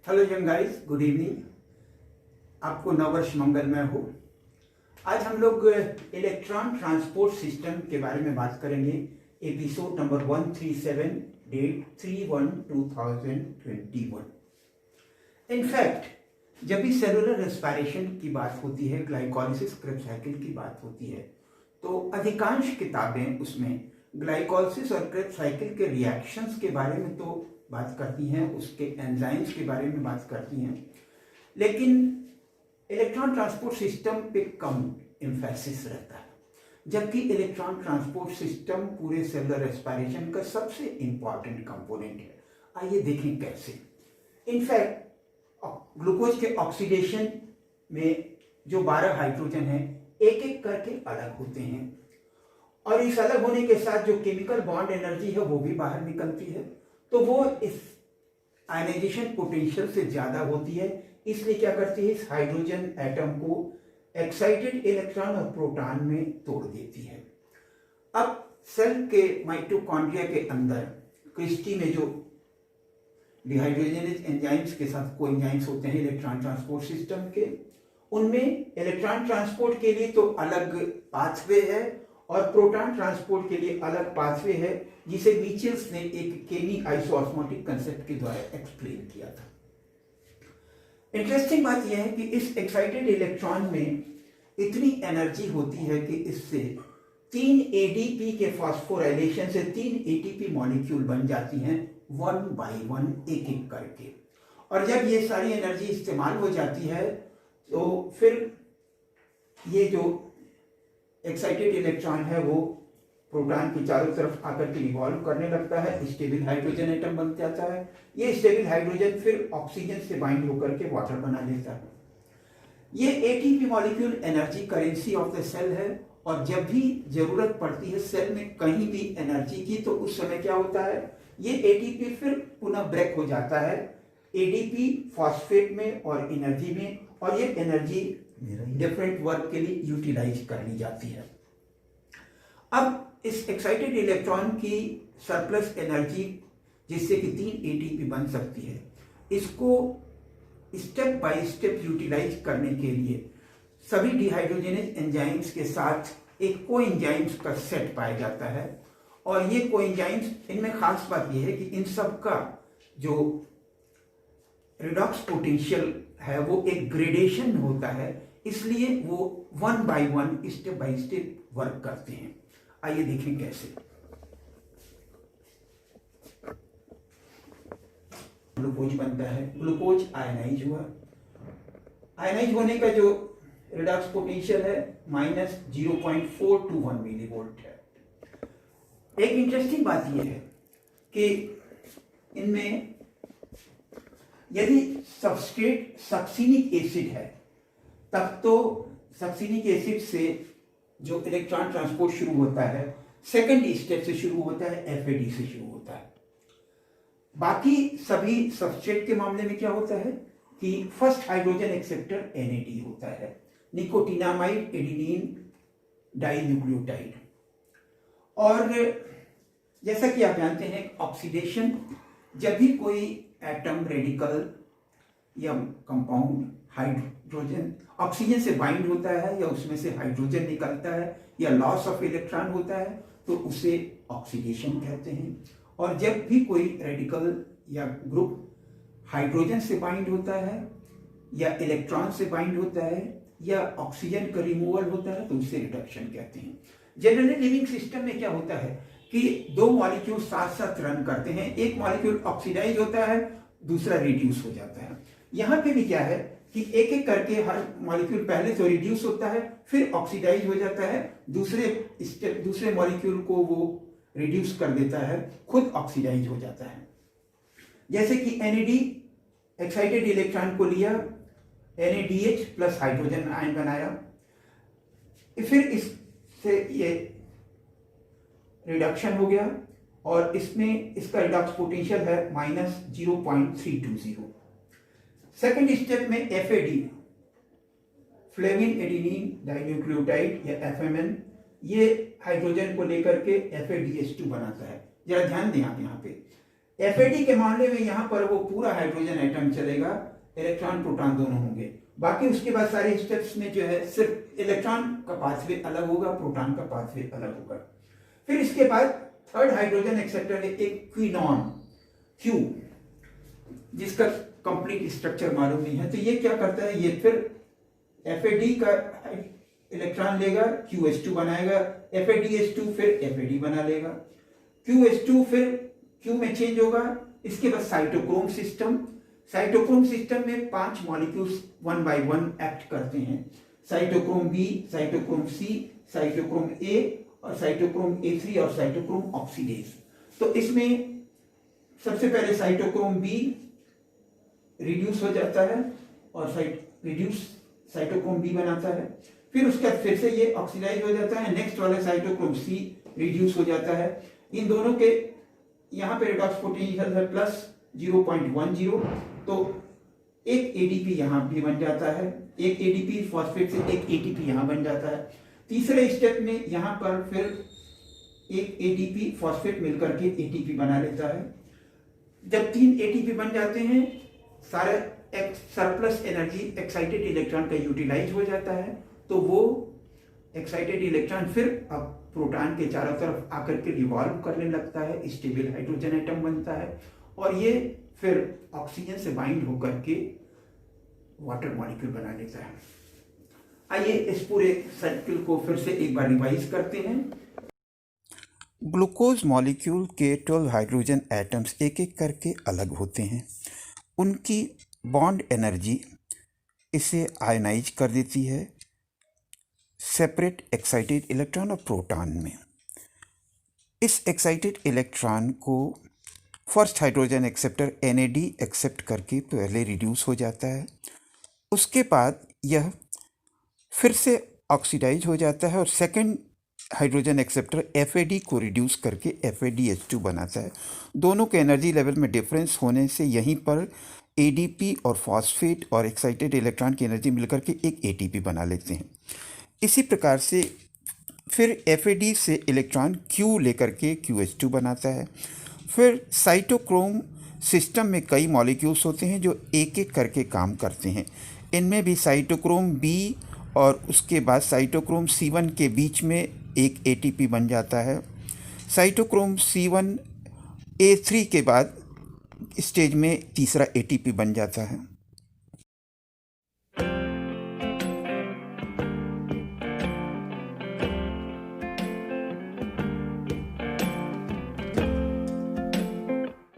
Hello young guys, good evening. आपको नववर्ष मंगलमय हो। आज हम लोग इलेक्ट्रॉन ट्रांसपोर्ट सिस्टम के बारे में बात करेंगे। Episode number 137, date 3/1/2021। इनफैक्ट जब भी सेलुलर रेस्पिरेशन की बात होती है, ग्लाइकोलिसिस क्रेब्स साइकिल की बात होती है, तो अधिकांश किताबें उसमें ग्लाइकोलिसिस और क्रेब्स साइकिल के रिएक्शंस के बारे में तो बात करती हैं, उसके एंजाइम्स के बारे में बात करती हैं, लेकिन इलेक्ट्रॉन ट्रांसपोर्ट सिस्टम पे कम एम्फेसिस रहता है, जबकि इलेक्ट्रॉन ट्रांसपोर्ट सिस्टम पूरे सेलुलर रेस्पिरेशन का सबसे इंपॉर्टेंट कंपोनेंट है। आइए देखें कैसे। इनफैक्ट ग्लूकोज के ऑक्सीडेशन में जो 12 हाइड्रोजन है एक एक करके अलग होते हैं, और इस अलग होने के साथ जो केमिकल बॉन्ड एनर्जी है वो भी बाहर निकलती है, तो वो इस आयनाइजेशन पोटेंशियल से ज्यादा होती है। इसलिए क्या करती है, इस हाइड्रोजन एटम को एक्साइटेड इलेक्ट्रॉन और प्रोटॉन में तोड़ देती है। अब सेल के माइटोकॉन्ड्रिया के अंदर क्रिस्टी में जो डिहाइड्रोजनेज एंजाइम्स के साथ कोएंजाइम्स होते हैं इलेक्ट्रॉन ट्रांसपोर्ट सिस्टम के, उनमें इलेक्ट्रॉन ट्रांसपोर्ट के लिए तो अलग पाथवे है और प्रोटॉन ट्रांसपोर्ट के लिए अलग पाथवे है, जिसे मिचेल्स ने एक केमी आइसोऑस्मोटिक कंसेप्ट के द्वारा एक्सप्लेन किया था। इंटरेस्टिंग बात यह है कि इस एक्साइटेड इलेक्ट्रॉन में इतनी एनर्जी होती है कि इससे 3 एडीपी के फॉस्फोराइलेशन से 3 एटीपी मॉलिक्यूल बन जाती हैं, 1 बाय 1 एक एक करके। और जब ये सारी एनर्जी इस्तेमाल हो जाती है तो फिर ये जो एक्साइटेड इलेक्ट्रॉन है वो प्रोटॉन के चारों तरफ आकर के रिवॉल्व करने लगता है, स्टेबल हाइड्रोजन एटम बन जाता है। ये स्टेबल हाइड्रोजन फिर ऑक्सीजन से बाइंड होकर के वाटर बना लेता है। ये ATP molecule energy currency of the cell है, और जब भी जरूरत पड़ती है सेल में कहीं भी एनर्जी की, तो उस समय क्या होता है, ये एटीपी फिर पुनः ब्रेक हो जाता है एडीपी फॉस्फेट में और एनर्जी में, और ये एनर्जी डिफरेंट वर्क के लिए यूटिलाइज कर ली जाती है। अब इस एक्साइटेड इलेक्ट्रॉन की सरप्लस एनर्जी, जिससे कि 3 एटीपी बन सकती है, इसको स्टेप बाय स्टेप यूटिलाइज करने के लिए सभी डिहाइड्रोजनेज एंजाइम्स के साथ एक कोएंजाइम्स का सेट पाया जाता है। और ये कोएंजाइम्स, इनमें खास बात यह है कि इन सब का जो रिडॉक्स पोटेंशियल है वो एक ग्रेडेशन में होता है, इसलिए वो 1 by 1 step by step work करते हैं। आइए देखें कैसे। ग्लूकोज बनता है, ग्लूकोज आयनाइज हुआ, आयनाइज होने का जो रिडॉक्स पोटेंशियल है -0.421 मिलीवोल्ट है। एक इंटरेस्टिंग बात यह है कि इनमें यदि सबस्ट्रेट सक्सिनिक एसिड है, तब तो सक्सिनिक एसिड से जो इलेक्ट्रॉन ट्रांसपोर्ट शुरू होता है सेकंड स्टेप से शुरू होता है, एफएडी से शुरू होता है। बाकी सभी सबस्ट्रेट के मामले में क्या होता है कि फर्स्ट हाइड्रोजन एक्सेप्टर एनएडी होता है, निकोटिनामाइड एडिनिन डाइन्यूक्लियोटाइड। और जैसा कि आप जानते हैं, ऑक्सीडेशन, जब भी कोई एटम, रेडिकल या कंपाउंड हाइड्रोजन ऑक्सीजन से बाइंड होता है या उसमें से हाइड्रोजन निकलता है या लॉस ऑफ इलेक्ट्रॉन होता है, तो उसे ऑक्सीडेशन कहते हैं। और जब भी कोई रेडिकल या ग्रुप हाइड्रोजन से बाइंड होता है या इलेक्ट्रॉन से बाइंड होता है या ऑक्सीजन का रिमूवल होता है, तो उसे रिडक्शन कहते हैं। जनरली लिविंग सिस्टम में क्या होता है कि 2 मॉलिक्यूल साथ साथ रन करते हैं, एक मॉलिक्यूल ऑक्सीडाइज होता है, दूसरा रिड्यूस हो जाता है। यहां पे भी क्या है कि एक एक करके हर मॉलिक्यूल पहले तो रिड्यूस होता है, फिर ऑक्सीडाइज हो जाता है, दूसरे मॉलिक्यूल को वो रिड्यूस कर देता है, खुद ऑक्सीडाइज हो जाता है। जैसे कि एनएडी एक्साइटेड इलेक्ट्रॉन को लिया, NaDH प्लस हाइड्रोजन आयन बनाया, फिर इससे ये रिडक्शन हो गया और इसमें इसका रिडक्स पोटेंशियल है -0.320। सेकेंड स्टेप में एफएडी, फ्लेविन एडिनिन डाइन्यूक्लियोटाइड या एफएमएन, ये हाइड्रोजन को लेकर के FADH2 बनाता है। जरा ध्यान दें आप यहाँ पे, FAD के मामले में यहाँ पर वो पूरा हाइड्रोजन एटम चलेगा, इलेक्ट्रॉन प्रोटॉन दोनों होंगे। बाकी उसके बाद सारे स्टेप्स में जो है सिर्फ इलेक्ट्रॉन का पाथवे अलग होगा, प्रोटॉन का पाथवे अलग होगा। फिर इसके बाद थर्ड हाइड्रोजन एक्सेप्टर है एक क्विनॉन Q, जिसका कंप्लीट स्ट्रक्चर मालूम नहीं है। तो ये क्या करता है, ये फिर FAD का इलेक्ट्रॉन लेगा, QH2 बनाएगा, FADH2 फिर FAD बना लेगा, QH2 फिर Q में चेंज होगा। इसके बाद साइटोक्रोम सिस्टम, साइटोक्रोम सिस्टम में 5 मॉलिक्यूल्स 1 बाय 1 एक्ट करते हैं, cytochrome B, cytochrome C, cytochrome A और साइटोक्रोम A3 और साइटोक्रोम ऑक्सीडेज। तो इसमें सबसे पहले साइटोक्रोम B रिड्यूस हो जाता है और साइटोक्रोम B बनाता है, फिर उसके बाद फिर से ये ऑक्सीडाइज हो जाता है, नेक्स्ट वाला साइटोक्रोम C रिड्यूस हो जाता है। इन दोनों के यहाँ पे रेडॉक्स पोटेंशियल है +0.10, तो एक ADP यहाँ भी बन जाता है, एक ADP फॉस्फेट से एक ATP यहाँ बन जाता है। तीसरे स्टेप में यहाँ पर फिर एक ADP फॉस्फेट मिलकर के ATP बना लेता है। जब 3 ATP बन जाते हैं, सारा सरप्लस एनर्जी एक्साइटेड इलेक्ट्रॉन का यूटिलाइज हो जाता है, तो वो एक्साइटेड इलेक्ट्रॉन फिर अब प्रोटॉन के चारों तरफ आकर के रिवॉल्व करने लगता है, स्टेबल हाइड्रोजन एटम बनता है और ये फिर ऑक्सीजन से बाइंड होकर के वाटर मॉलिक्यूल बना लेता है। आइए इस पूरे सर्किल को फिर से एक बार रिवाइज करते हैं। ग्लूकोज मॉलिक्यूल के 12 हाइड्रोजन एटम्स एक एक करके अलग होते हैं। उनकी बॉन्ड एनर्जी इसे आयनाइज कर देती है सेपरेट एक्साइटेड इलेक्ट्रॉन और प्रोटॉन में। इस एक्साइटेड इलेक्ट्रॉन को first hydrogen acceptor NAD accept करके पहले रिड्यूस हो जाता है, उसके बाद यह फिर से ऑक्सीडाइज हो जाता है और सेकंड हाइड्रोजन एक्सेप्टर FAD को रिड्यूस करके FADH2 बनाता है। दोनों के एनर्जी लेवल में डिफरेंस होने से यहीं पर ADP और फॉस्फेट और एक्साइटेड इलेक्ट्रॉन की एनर्जी मिलकर के एक ATP बना लेते हैं। इसी प्रकार से फिर FAD से इलेक्ट्रॉन Q लेकर के QH2 बनाता है। फिर साइटोक्रोम सिस्टम में कई मॉलिक्यूल्स होते हैं जो एक एक करके काम करते हैं। इनमें भी साइटोक्रोम B और उसके बाद साइटोक्रोम C1 के बीच में एक ATP बन जाता है। साइटोक्रोम C1 A3 के बाद स्टेज में तीसरा ATP बन जाता है।